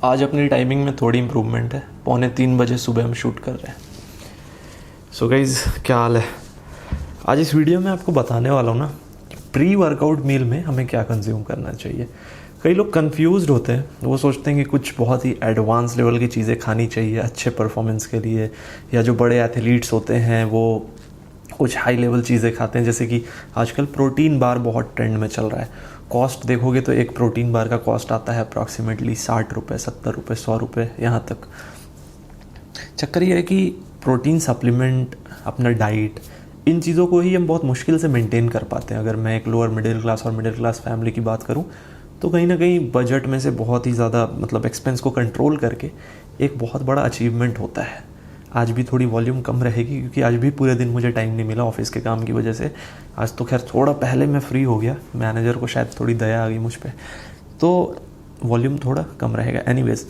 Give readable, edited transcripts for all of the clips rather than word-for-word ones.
आज अपनी टाइमिंग में थोड़ी इम्प्रूवमेंट है। 2:45 सुबह हम शूट कर रहे हैं। सो गाइज़, क्या हाल है? आज इस वीडियो में आपको बताने वाला हूँ ना कि प्री वर्कआउट मील में हमें क्या कंज्यूम करना चाहिए। कई लोग कंफ्यूज्ड होते हैं, वो सोचते हैं कि कुछ बहुत ही एडवांस लेवल की चीज़ें खानी चाहिए अच्छे परफॉर्मेंस के लिए, या जो बड़े एथलीट्स होते हैं वो कुछ हाई लेवल चीज़ें खाते हैं। जैसे कि आजकल प्रोटीन बार बहुत ट्रेंड में चल रहा है। कॉस्ट देखोगे तो एक प्रोटीन बार का कॉस्ट आता है अप्रॉक्सीमेटली 60 रुपये, 70 रुपये, 100 रुपये, यहाँ तक। चक्कर ये है कि प्रोटीन सप्लीमेंट, अपना डाइट, इन चीज़ों को ही हम बहुत मुश्किल से मेंटेन कर पाते हैं। अगर मैं एक लोअर मिडिल क्लास और मिडिल क्लास फैमिली की बात करूं तो कहीं ना कहीं बजट में से बहुत ही ज़्यादा एक्सपेंस को कंट्रोल करके एक बहुत बड़ा अचीवमेंट होता है। आज भी थोड़ी वॉल्यूम कम रहेगी क्योंकि आज भी पूरे दिन मुझे टाइम नहीं मिला ऑफिस के काम की वजह से। आज तो खैर थोड़ा पहले मैं फ्री हो गया, मैनेजर को शायद थोड़ी दया आ गई मुझ पर, तो वॉल्यूम थोड़ा कम रहेगा। एनीवेज,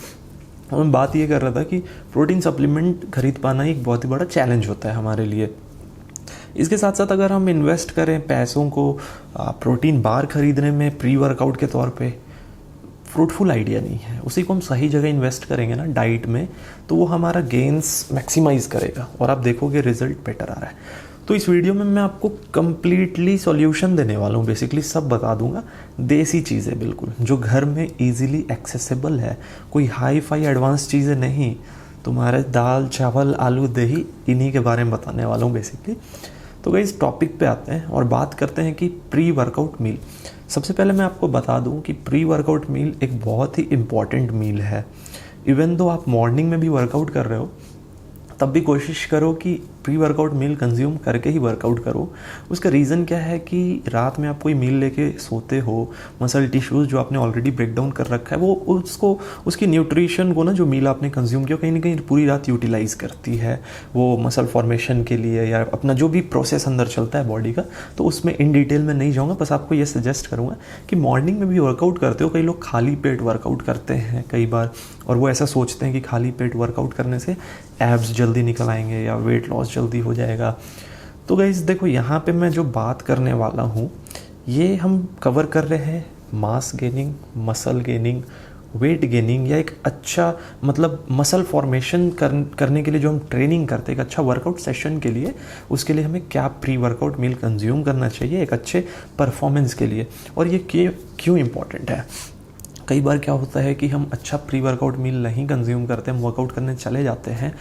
मैं बात ये कर रहा था कि प्रोटीन सप्लीमेंट खरीद पाना एक बहुत ही बड़ा चैलेंज होता है हमारे लिए। इसके साथ साथ अगर हम इन्वेस्ट करें पैसों को प्रोटीन बार खरीदने में प्री वर्कआउट के तौर पे, फ्रूटफुल आइडिया नहीं है। उसी को हम सही जगह इन्वेस्ट करेंगे ना, डाइट में, तो वो हमारा गेन्स मैक्सिमाइज करेगा और आप देखोगे रिजल्ट बेटर आ रहा है। तो इस वीडियो में मैं आपको कंप्लीटली सॉल्यूशन देने वाला हूँ। बेसिकली सब बता दूंगा, देसी चीज़ें बिल्कुल जो घर में इजीली एक्सेसिबल है, कोई हाई फाई एडवांस चीज़ें नहीं। तुम्हारे दाल चावल आलू दही, इन्हीं के बारे में बताने वाला हूँ बेसिकली। तो गाइस, इस टॉपिक पे आते हैं और बात करते हैं कि प्री वर्कआउट मील। सबसे पहले मैं आपको बता दूं कि प्री वर्कआउट मील एक बहुत ही इम्पॉर्टेंट मील है। इवन दो आप मॉर्निंग में भी वर्कआउट कर रहे हो तब भी कोशिश करो कि प्री वर्कआउट मील कंज्यूम करके ही वर्कआउट करो। उसका रीज़न क्या है कि रात में आप कोई मील लेके सोते हो, मसल टिश्यूज़ जो आपने ऑलरेडी ब्रेक डाउन कर रखा है वो उसकी न्यूट्रिशन को ना, जो मील आपने कंज्यूम किया, कहीं ना कहीं पूरी रात यूटिलाइज करती है वो मसल फॉर्मेशन के लिए, या अपना जो भी प्रोसेस अंदर चलता है बॉडी का। तो उसमें इन डिटेल में नहीं जाऊँगा, बस आपको ये सजेस्ट करूँगा कि मॉर्निंग में भी वर्कआउट करते हो। कई लोग खाली पेट वर्कआउट करते हैं कई बार, और वो ऐसा सोचते हैं कि खाली पेट वर्कआउट करने से एब्स जल्दी निकल आएंगे या वेट लॉस जल्दी हो जाएगा। तो गाइस देखो, यहाँ पे मैं जो बात करने वाला हूँ ये हम कवर कर रहे हैं mass gaining, muscle gaining, weight gaining, या एक अच्छा मसल फॉर्मेशन करने के लिए जो हम ट्रेनिंग करते हैं, एक अच्छा वर्कआउट सेशन के लिए, उसके लिए हमें क्या प्री वर्कआउट मील कंज्यूम करना चाहिए एक अच्छे परफॉर्मेंस के लिए। और ये क्यों इम्पॉर्टेंट है? कई बार क्या होता है कि हम अच्छा प्री वर्कआउट मील नहीं कंज्यूम करते, हम वर्कआउट करने चले जाते हैं,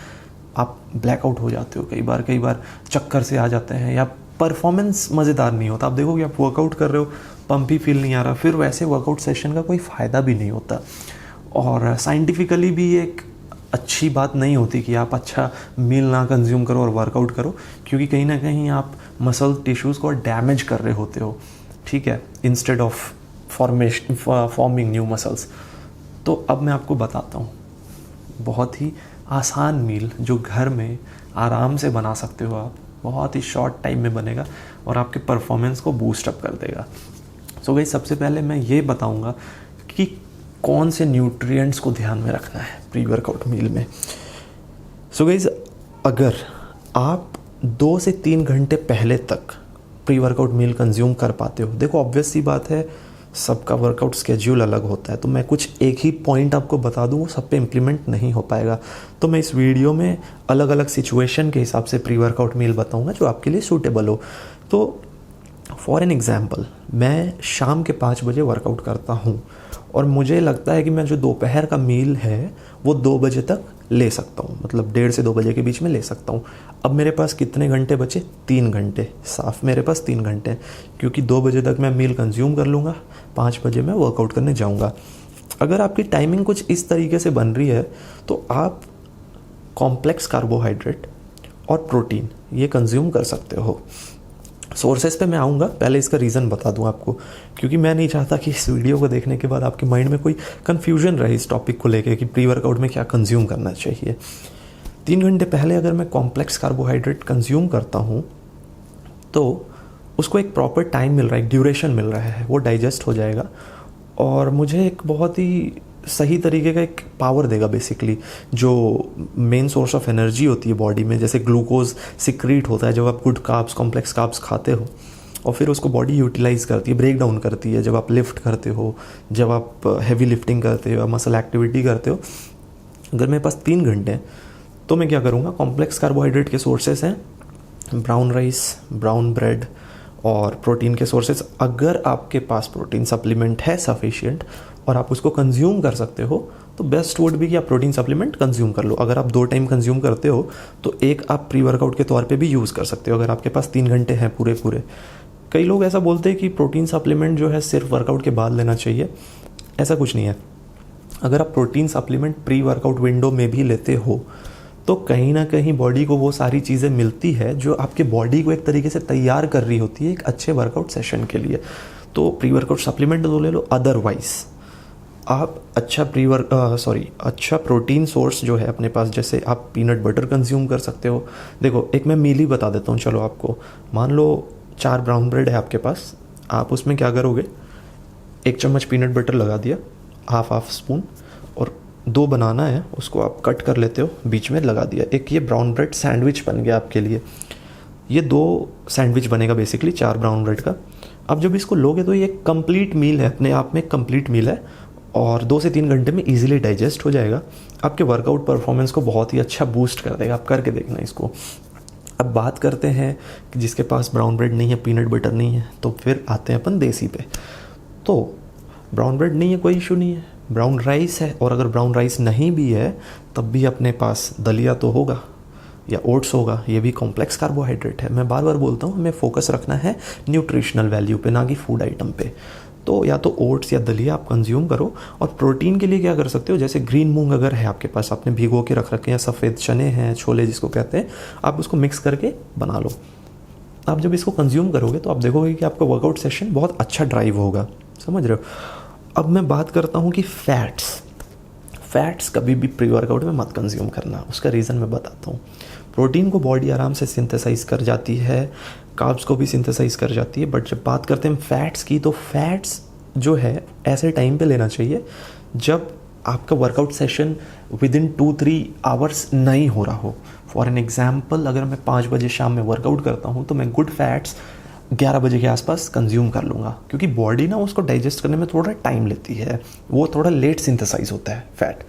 आप ब्लैकआउट हो जाते हो, कई बार चक्कर से आ जाते हैं, या परफॉर्मेंस मज़ेदार नहीं होता। आप देखोगे आप वर्कआउट कर रहे हो, पंप ही फील नहीं आ रहा, फिर वैसे वर्कआउट सेशन का कोई फ़ायदा भी नहीं होता। और साइंटिफिकली भी एक अच्छी बात नहीं होती कि आप अच्छा मील ना कंज्यूम करो और वर्कआउट करो, क्योंकि कहीं ना कहीं आप मसल टिश्यूज़ को डैमेज कर रहे होते हो, ठीक है, instead of forming new muscles. तो अब मैं आपको बताता हूँ बहुत ही आसान मील जो घर में आराम से बना सकते हो आप, बहुत ही शॉर्ट टाइम में बनेगा और आपके परफॉर्मेंस को बूस्ट अप कर देगा। सो गाइस, सबसे पहले मैं ये बताऊँगा कि कौन से न्यूट्रिएंट्स को ध्यान में रखना है प्री वर्कआउट मील में। सो गाइस, अगर आप 2 से 3 घंटे पहले तक प्री वर्कआउट मील कंज्यूम कर पाते हो, देखो ऑब्वियस सी बात है, सबका वर्कआउट स्केड्यूल अलग होता है, तो मैं कुछ एक ही पॉइंट आपको बता दूँ, वो सब पे इम्प्लीमेंट नहीं हो पाएगा। तो मैं इस वीडियो में अलग अलग सिचुएशन के हिसाब से प्री वर्कआउट मील बताऊँगा जो आपके लिए सूटेबल हो। तो फॉर एन एग्जाम्पल, मैं शाम के 5 बजे वर्कआउट करता हूँ और मुझे लगता है कि मैं जो दोपहर का मील है वो 2 बजे तक ले सकता हूँ, 1:30 से 2 बजे के बीच में ले सकता हूँ। अब मेरे पास कितने घंटे बचे? 3 घंटे साफ, मेरे पास 3 घंटे, क्योंकि 2 बजे तक मैं मील कंज्यूम कर लूँगा, 5 बजे मैं वर्कआउट करने जाऊँगा। अगर आपकी टाइमिंग कुछ इस तरीके से बन रही है तो आप कॉम्प्लेक्स कार्बोहाइड्रेट और प्रोटीन ये कंज्यूम कर सकते हो। सोर्सेस पे मैं आऊँगा, पहले इसका रीज़न बता दूँ आपको, क्योंकि मैं नहीं चाहता कि इस वीडियो को देखने के बाद आपके माइंड में कोई कन्फ्यूजन रहे इस टॉपिक को लेके कि प्री वर्कआउट में क्या कंज्यूम करना चाहिए। 3 घंटे पहले अगर मैं कॉम्प्लेक्स कार्बोहाइड्रेट कंज्यूम करता हूँ तो उसको एक प्रॉपर टाइम मिल रहा है, एक ड्यूरेशन मिल रहा है, वो डाइजेस्ट हो जाएगा और मुझे एक बहुत ही सही तरीके का एक पावर देगा। बेसिकली जो मेन सोर्स ऑफ एनर्जी होती है बॉडी में, जैसे ग्लूकोज सिक्रीट होता है जब आप गुड कार्ब्स, कॉम्प्लेक्स कार्ब्स खाते हो, और फिर उसको बॉडी यूटिलाइज़ करती है, ब्रेक डाउन करती है जब आप लिफ्ट करते हो, जब आप हैवी लिफ्टिंग करते हो, मसल एक्टिविटी करते हो। अगर मेरे पास 3 घंटे हैं तो मैं क्या करूँगा, कॉम्प्लेक्स कार्बोहाइड्रेट के सोर्सेस हैं ब्राउन राइस, ब्राउन ब्रेड और प्रोटीन के सोर्सेस। अगर आपके पास प्रोटीन सप्लीमेंट है सफिशिएंट और आप उसको कंज्यूम कर सकते हो तो बेस्ट वुड भी कि आप प्रोटीन सप्लीमेंट कंज्यूम कर लो। अगर आप 2 टाइम कंज्यूम करते हो तो एक आप प्री वर्कआउट के तौर पे भी यूज़ कर सकते हो अगर आपके पास 3 घंटे हैं पूरे। कई लोग ऐसा बोलते हैं कि प्रोटीन सप्लीमेंट जो है सिर्फ वर्कआउट के बाद लेना चाहिए। ऐसा कुछ नहीं है। अगर आप protein supplement pre workout window में भी लेते हो तो कहीं ना कहीं बॉडी को वो सारी चीज़ें मिलती है जो आपके बॉडी को एक तरीके से तैयार कर रही होती है एक अच्छे वर्कआउट सेशन के लिए। तो प्री वर्कआउट सप्लीमेंट तो ले लो, अदरवाइज आप अच्छा प्रोटीन सोर्स जो है अपने पास, जैसे आप पीनट बटर कंज्यूम कर सकते हो। देखो एक मैं मील ही बता देता हूँ चलो आपको। मान लो 4 ब्राउन ब्रेड है आपके पास, आप उसमें क्या करोगे, 1 चम्मच पीनट बटर लगा दिया, हाफ स्पून, और 2 बनाना है उसको आप कट कर लेते हो, बीच में लगा दिया। एक ये ब्राउन ब्रेड सैंडविच बन गया आपके लिए। ये 2 सैंडविच बनेगा बेसिकली 4 ब्राउन ब्रेड का। अब जब इसको लोगे तो ये कंप्लीट मील है, अपने आप में कंप्लीट मील है और 2 से 3 घंटे में इजीली डाइजेस्ट हो जाएगा। आपके वर्कआउट परफॉर्मेंस को बहुत ही अच्छा बूस्ट कर देगा। आप करके देखना इसको। अब बात करते हैं कि जिसके पास ब्राउन ब्रेड नहीं है, पीनट बटर नहीं है, तो फिर आते हैं अपन देसी पे। तो ब्राउन ब्रेड नहीं है, कोई इशू नहीं है, ब्राउन राइस है, और अगर ब्राउन राइस नहीं भी है तब भी अपने पास दलिया तो होगा या ओट्स होगा। ये भी कॉम्प्लेक्स कार्बोहाइड्रेट है। मैं बार बार बोलता हूँ हमें फोकस रखना है न्यूट्रिशनल वैल्यू पे, ना कि फूड आइटम पे। तो या तो ओट्स या दलिया आप कंज्यूम करो। और प्रोटीन के लिए क्या कर सकते हो, जैसे ग्रीन मूंग अगर है आपके पास, आपने भिगो के रख रखे हैं, सफ़ेद चने हैं, छोले जिसको कहते हैं, आप उसको मिक्स करके बना लो। आप जब इसको कंज्यूम करोगे तो आप देखोगे कि आपका वर्कआउट सेशन बहुत अच्छा ड्राइव होगा। समझ रहे हो। अब मैं बात करता हूँ कि फैट्स कभी भी प्री वर्कआउट में मत कंज्यूम करना। उसका रीज़न मैं बताता हूँ। प्रोटीन को बॉडी आराम से सिंथेसाइज कर जाती है, कार्ब्स को भी सिंथेसाइज कर जाती है, बट जब बात करते हैं फैट्स की तो फैट्स जो है ऐसे टाइम पे लेना चाहिए जब आपका वर्कआउट सेशन विदिन 2-3 आवर्स नहीं हो रहा हो। फॉर एन एग्जाम्पल, अगर मैं 5 बजे शाम में वर्कआउट करता हूँ तो मैं गुड फैट्स 11 बजे के आसपास कंज्यूम कर लूँगा, क्योंकि बॉडी ना उसको डाइजेस्ट करने में थोड़ा टाइम लेती है, वो थोड़ा लेट सिंथेसाइज होता है फैट।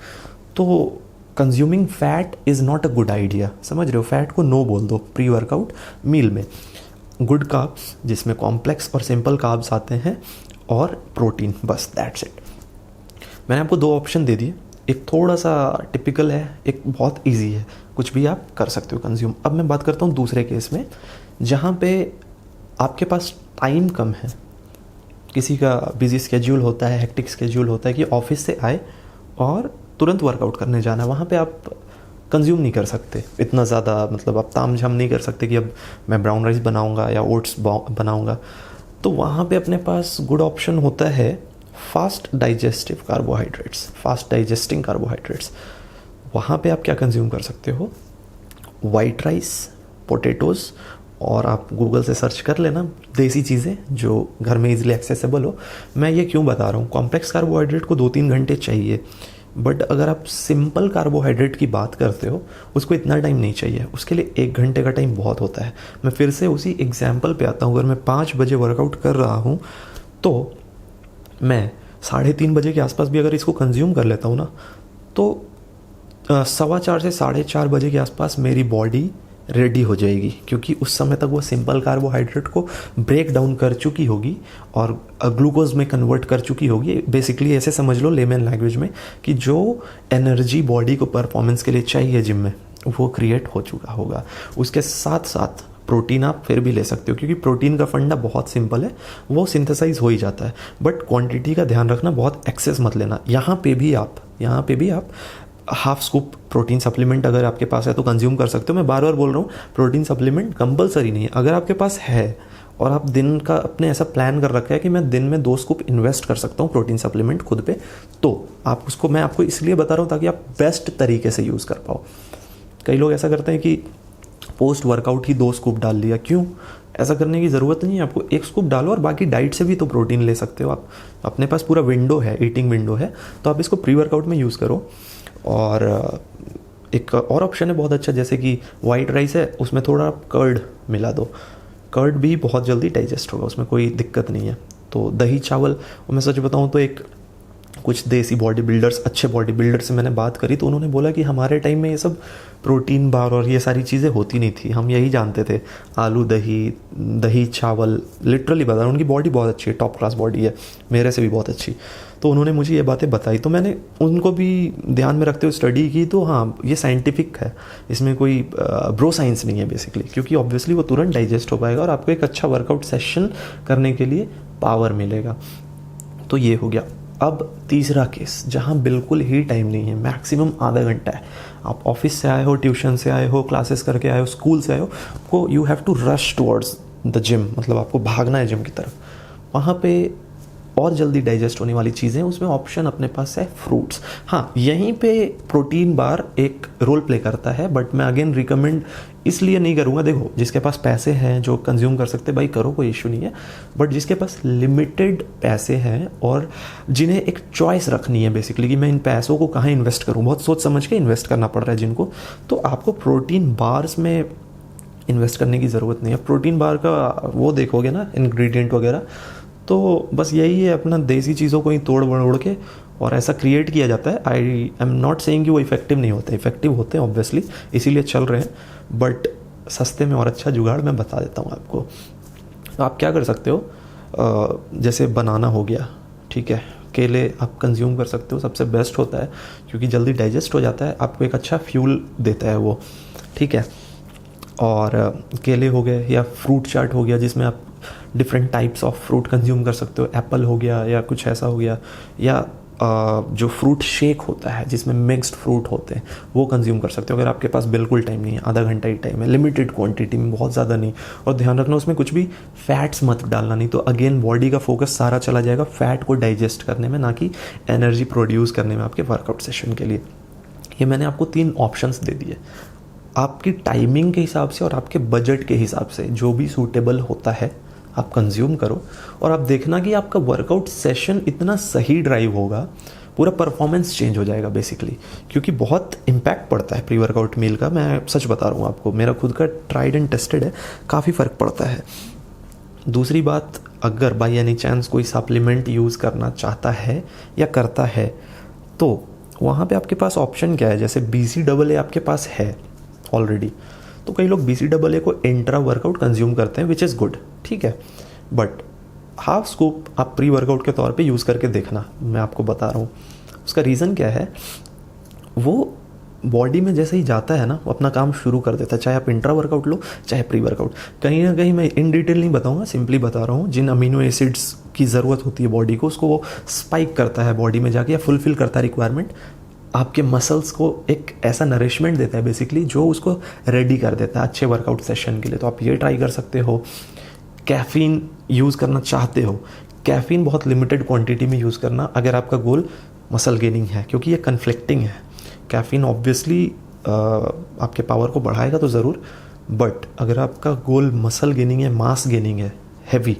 तो consuming fat is not a good idea. समझ रहे हो। फैट को नो बोल दो प्री वर्कआउट मील में। गुड कार्ब्स जिसमें कॉम्प्लेक्स और सिंपल कार्ब्स आते हैं और प्रोटीन, बस दैट्स इट। मैंने आपको 2 ऑप्शन दे दिए, एक थोड़ा सा टिपिकल है, एक बहुत इजी है, कुछ भी आप कर सकते हो कंज्यूम। अब मैं बात करता हूँ दूसरे केस में जहाँ पे आपके पास टाइम कम है, किसी का बिजी स्केड्यूल होता है, हेक्टिक स्केड्यूल होता है कि ऑफिस से आए और तुरंत वर्कआउट करने जाना है। वहाँ पे आप कंज्यूम नहीं कर सकते इतना ज़्यादा, मतलब आप ताम झाम नहीं कर सकते कि अब मैं ब्राउन राइस बनाऊँगा या ओट्स बनाऊँगा। तो वहाँ पे अपने पास गुड ऑप्शन होता है फास्ट डाइजेस्टिंग कार्बोहाइड्रेट्स। वहाँ पे आप क्या कंज्यूम कर सकते हो, वाइट राइस, पोटैटोज़, और आप गूगल से सर्च कर लेना देसी चीज़ें जो घर में इजीली एक्सेसिबल हो। मैं ये क्यों बता रहा हूँ, कॉम्प्लेक्स कार्बोहाइड्रेट को 2-3 घंटे चाहिए, बट अगर आप सिंपल कार्बोहाइड्रेट की बात करते हो उसको इतना टाइम नहीं चाहिए, उसके लिए 1 घंटे का टाइम बहुत होता है। मैं फिर से उसी एग्जाम्पल पे आता हूँ। अगर मैं 5 बजे वर्कआउट कर रहा हूँ तो मैं 3:30 बजे के आसपास भी अगर इसको कंज्यूम कर लेता हूँ ना, तो 4:15 से 4:30 बजे के आसपास मेरी बॉडी रेडी हो जाएगी, क्योंकि उस समय तक वो सिंपल कार्बोहाइड्रेट को ब्रेक डाउन कर चुकी होगी और ग्लूकोज में कन्वर्ट कर चुकी होगी। बेसिकली ऐसे समझ लो लेमन लैंग्वेज में कि जो एनर्जी बॉडी को परफॉर्मेंस के लिए चाहिए जिम में, वो क्रिएट हो चुका होगा। उसके साथ साथ प्रोटीन आप फिर भी ले सकते हो, क्योंकि प्रोटीन का फंडा बहुत सिंपल है, वो सिंथेसाइज हो ही जाता है, बट क्वांटिटी का ध्यान रखना, बहुत एक्सेस मत लेना। यहाँ पे भी आप हाफ स्कूप प्रोटीन सप्लीमेंट अगर आपके पास है तो कंज्यूम कर सकते हो। मैं बार बार बोल रहा हूँ प्रोटीन सप्लीमेंट कंपलसरी नहीं है। अगर आपके पास है और आप दिन का अपने ऐसा प्लान कर रखा है कि मैं दिन में 2 स्कूप इन्वेस्ट कर सकता हूँ प्रोटीन सप्लीमेंट खुद पे, तो आप उसको, मैं आपको इसलिए बता रहा हूँ ताकि आप बेस्ट तरीके से यूज़ कर पाओ। कई लोग ऐसा करते हैं कि पोस्ट वर्कआउट ही 2 स्कूप डाल लिया। क्यों? ऐसा करने की ज़रूरत नहीं है। आपको 1 स्कूप डालो और बाकी डाइट से भी तो प्रोटीन ले सकते हो आप। अपने पास पूरा विंडो है, ईटिंग विंडो है, तो आप इसको प्री वर्कआउट में यूज़ करो। और एक और ऑप्शन है बहुत अच्छा, जैसे कि वाइट राइस है, उसमें थोड़ा कर्ड मिला दो। कर्ड भी बहुत जल्दी डाइजेस्ट होगा, उसमें कोई दिक्कत नहीं है। तो दही चावल, और मैं सच बताऊँ तो एक कुछ देसी बॉडी बिल्डर्स, अच्छे बॉडी बिल्डर से मैंने बात करी तो उन्होंने बोला कि हमारे टाइम में ये सब प्रोटीन बार और ये सारी चीज़ें होती नहीं थी, हम यही जानते थे आलू दही चावल। लिटरली बता रहा हूँ, उनकी बॉडी बहुत अच्छी है, टॉप क्लास बॉडी है, मेरे से भी बहुत अच्छी। तो उन्होंने मुझे ये बातें बताई, तो मैंने उनको भी ध्यान में रखते हुए स्टडी की। तो हाँ, ये साइंटिफिक है, इसमें कोई ब्रो साइंस नहीं है बेसिकली, क्योंकि ऑब्वियसली वो तुरंत डाइजेस्ट हो पाएगा और आपको एक अच्छा वर्कआउट सेशन करने के लिए पावर मिलेगा। तो ये हो गया। अब तीसरा केस, जहाँ बिल्कुल ही टाइम नहीं है, मैक्सिमम आधा घंटा है, आप ऑफिस से आए हो, ट्यूशन से आए हो, क्लासेस करके आए हो, स्कूल से आए हो, आपको you have to rush towards the gym, मतलब आपको भागना है जिम की तरफ। वहाँ पे और जल्दी डाइजेस्ट होने वाली चीज़ें, उसमें ऑप्शन अपने पास है फ्रूट्स। हाँ, यहीं पे प्रोटीन बार एक रोल प्ले करता है, बट मैं अगेन रिकमेंड इसलिए नहीं करूँगा। देखो, जिसके पास पैसे हैं, जो कंज्यूम कर सकते, भाई करो, कोई इशू नहीं है। बट जिसके पास लिमिटेड पैसे हैं और जिन्हें एक चॉइस रखनी है बेसिकली कि मैं इन पैसों को कहाँ इन्वेस्ट करूँ, बहुत सोच समझ के इन्वेस्ट करना पड़ रहा है जिनको, तो आपको प्रोटीन बार्स में इन्वेस्ट करने की ज़रूरत नहीं है। प्रोटीन बार का वो देखोगे ना, इंग्रेडिएंट वगैरह, तो बस यही है, अपना देसी चीज़ों को ही तोड़ मरोड़ के और ऐसा क्रिएट किया जाता है। आई एम नॉट सेइंग कि वो इफेक्टिव नहीं होते, इफेक्टिव होते हैं ऑब्वियसली, इसीलिए चल रहे हैं, बट सस्ते में और अच्छा जुगाड़ मैं बता देता हूँ आपको। तो आप क्या कर सकते हो, जैसे बनाना हो गया, ठीक है, केले आप कंज्यूम कर सकते हो, सबसे बेस्ट होता है क्योंकि जल्दी डाइजेस्ट हो जाता है, आपको एक अच्छा फ्यूल देता है वो, ठीक है। और केले हो गए, या फ्रूट चाट हो गया जिसमें आप different types of fruit consume कर सकते हो, एप्पल हो गया या कुछ ऐसा हो गया, या जो फ्रूट शेक होता है जिसमें मिक्स्ड फ्रूट होते हैं वो कंज्यूम कर सकते हो अगर आपके पास बिल्कुल टाइम नहीं है, आधा घंटा ही टाइम है, लिमिटेड क्वांटिटी में, बहुत ज़्यादा नहीं। और ध्यान रखना उसमें कुछ भी फैट्स मत डालना, नहीं तो अगेन बॉडी का फोकस सारा चला जाएगा फैट को डाइजेस्ट करने में, ना कि एनर्जी प्रोड्यूस करने में आपके वर्कआउट सेशन के लिए। ये मैंने आपको 3 ऑप्शंस दे दिए, आपकी टाइमिंग के हिसाब से और आपके बजट के हिसाब से जो भी सूटेबल होता है आप कंज्यूम करो, और आप देखना कि आपका वर्कआउट सेशन इतना सही ड्राइव होगा, पूरा परफॉर्मेंस चेंज हो जाएगा बेसिकली, क्योंकि बहुत इम्पैक्ट पड़ता है प्री वर्कआउट मील का। मैं सच बता रहा हूँ आपको, मेरा खुद का ट्राइड एंड टेस्टेड है, काफ़ी फ़र्क पड़ता है। दूसरी बात, अगर बाई एनी चांस कोई सप्लीमेंट यूज़ करना चाहता है या करता है, तो वहाँ पे आपके पास ऑप्शन क्या है, जैसे BCAA आपके पास है ऑलरेडी, तो कई लोग BCAA को इंट्रा वर्कआउट कंज्यूम करते हैं, विच इज़ गुड, ठीक है। बट हाफ स्कूप आप प्री वर्कआउट के तौर पे यूज़ करके देखना, मैं आपको बता रहा हूँ। उसका रीज़न क्या है, वो बॉडी में जैसे ही जाता है ना, वो अपना काम शुरू कर देता है, चाहे आप इंट्रा वर्कआउट लो चाहे प्री वर्कआउट। कहीं ना कहीं मैं इन डिटेल नहीं बताऊँगा, सिंपली बता रहा हूँ, जिन अमीनो एसिड्स की ज़रूरत होती है बॉडी को, उसको वो स्पाइक करता है बॉडी में जाके, या फुलफिल करता है रिक्वायरमेंट, आपके मसल्स को एक ऐसा नरिशमेंट देता है बेसिकली जो उसको रेडी कर देता है अच्छे वर्कआउट सेशन के लिए। तो आप ये ट्राई कर सकते हो। कैफ़ीन यूज़ करना चाहते हो, कैफ़ीन बहुत लिमिटेड क्वांटिटी में यूज़ करना अगर आपका गोल मसल गेनिंग है, क्योंकि ये कन्फ्लिक्टिंग है। कैफ़ीन ऑब्वियसली आपके पावर को बढ़ाएगा तो ज़रूर, बट अगर आपका गोल मसल गेनिंग है, मास गेनिंग है हैवी,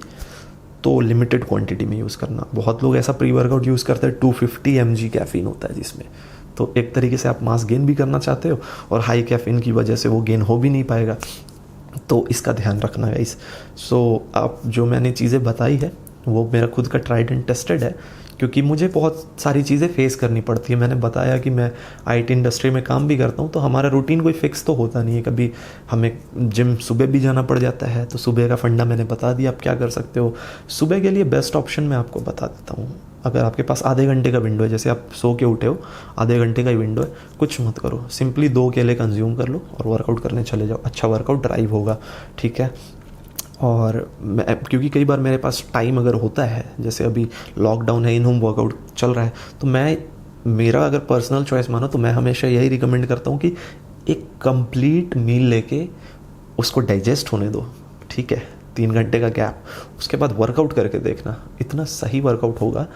तो लिमिटेड क्वांटिटी में यूज़ करना। बहुत लोग ऐसा प्री वर्कआउट यूज़ करते हैं, 250 mg कैफ़ीन होता है जिसमें, तो एक तरीके से आप मास गेन भी करना चाहते हो और हाई कैफ़ीन की वजह से वो गेन हो भी नहीं पाएगा, तो इसका ध्यान रखना गाइस। सो आप जो मैंने चीज़ें बताई है वो मेरा खुद का ट्राइड एंड टेस्टेड है, क्योंकि मुझे बहुत सारी चीज़ें फेस करनी पड़ती है। मैंने बताया कि मैं IT इंडस्ट्री में काम भी करता हूँ, तो हमारा रूटीन कोई फिक्स तो होता नहीं है। कभी हमें जिम सुबह भी जाना पड़ जाता है, तो सुबह का फंडा मैंने बता दिया, आप क्या कर सकते हो। सुबह के लिए बेस्ट ऑप्शन मैं आपको बता देता हूँ। अगर आपके पास आधे घंटे का विंडो है, जैसे आप सो के उठे हो, आधे घंटे का ही विंडो है, कुछ मत करो, सिंपली 2 केले कंज्यूम कर लो और वर्कआउट करने चले जाओ। अच्छा वर्कआउट ड्राइव होगा, ठीक है। और मैं, क्योंकि कई बार मेरे पास टाइम अगर होता है, जैसे अभी लॉकडाउन है, इन होम वर्कआउट चल रहा है, तो मेरा अगर पर्सनल चॉइस मानो तो मैं हमेशा यही रिकमेंड करता हूँ कि एक कंप्लीट मील लेके उसको डाइजेस्ट होने दो, ठीक है, 3 घंटे का गैप, उसके बाद वर्कआउट करके देखना, इतना सही वर्कआउट होगा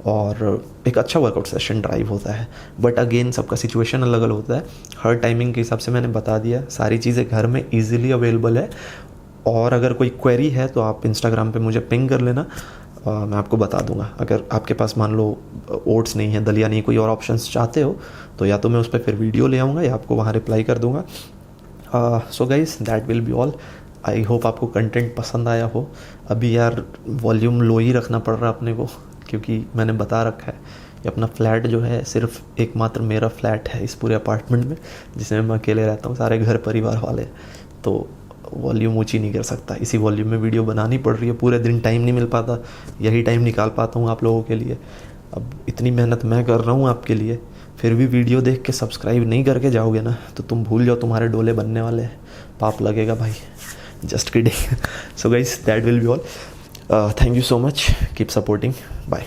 और एक अच्छा वर्कआउट सेशन ड्राइव होता है। बट अगेन सबका सिचुएशन अलग अलग होता है, हर टाइमिंग के हिसाब से मैंने बता दिया, सारी चीज़ें घर में ईजिली अवेलेबल है। और अगर कोई क्वेरी है तो आप इंस्टाग्राम पे मुझे पिंग कर लेना, मैं आपको बता दूंगा। अगर आपके पास मान लो ओट्स नहीं है, दलिया नहीं, कोई और ऑप्शंस चाहते हो, तो या तो मैं उस पर फिर वीडियो ले आऊँगा या आपको वहाँ रिप्लाई कर दूँगा। सो guys, that will be all. I hope आपको कंटेंट पसंद आया हो। अभी यार वॉल्यूम लो ही रखना पड़ रहा अपने को, क्योंकि मैंने बता रखा है कि अपना फ्लैट जो है सिर्फ एकमात्र मेरा फ्लैट है इस पूरे अपार्टमेंट में, जिसमें मैं अकेले रहता हूँ, सारे घर परिवार वाले, तो वॉल्यूम ऊंची नहीं कर सकता। इसी वॉल्यूम में वीडियो बनानी पड़ रही है, पूरे दिन टाइम नहीं मिल पाता, यही टाइम निकाल पाता हूँ आप लोगों के लिए। अब इतनी मेहनत मैं कर रहा हूँ आपके लिए, फिर भी वीडियो देख के सब्सक्राइब नहीं करके जाओगे ना तो तुम भूल जाओ, तुम्हारे डोले बनने वाले हैं, पाप लगेगा भाई। Just kidding. So guys that will be all. Thank you so much, keep supporting, bye.